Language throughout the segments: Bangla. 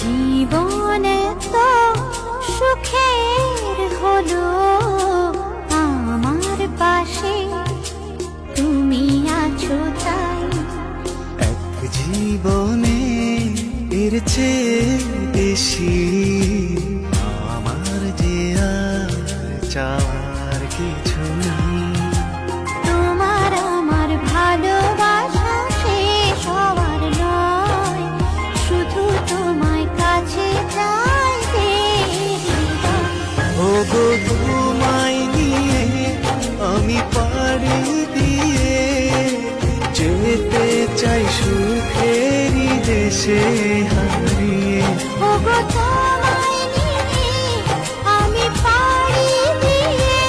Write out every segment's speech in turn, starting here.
জীবন তো সুখের হলো আমার পাশে তুমি আছো তাই। এক জীবনে এর চেয়ে বেশি আমার যে আর চাওয়ার কিছু নেই। তোমার আমার ভালোবাসা শেষ হওয়ার নয়, শুধু তোমায় কাছে চাইতে। ও গো তোমায় নিয়ে আমি পাড়ি দিয়ে যেতে চাই সুখেরই দেশে হারিয়ে। ওগো তোমায় নিয়ে আমি পাড়ি দিয়ে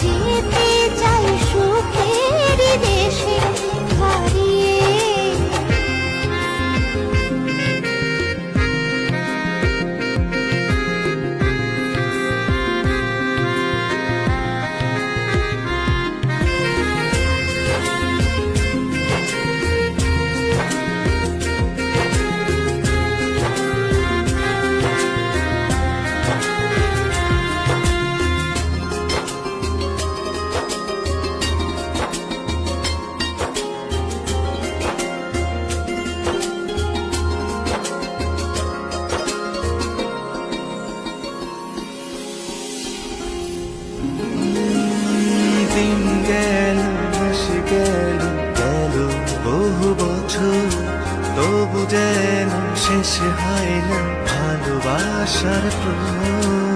যেতে চাই সুখের দেশে হারিয়ে। দিন গেল মাস গেল গেল বহু বছর, তবু যেন শেষ হয় না ভালোবাসার প্রহর।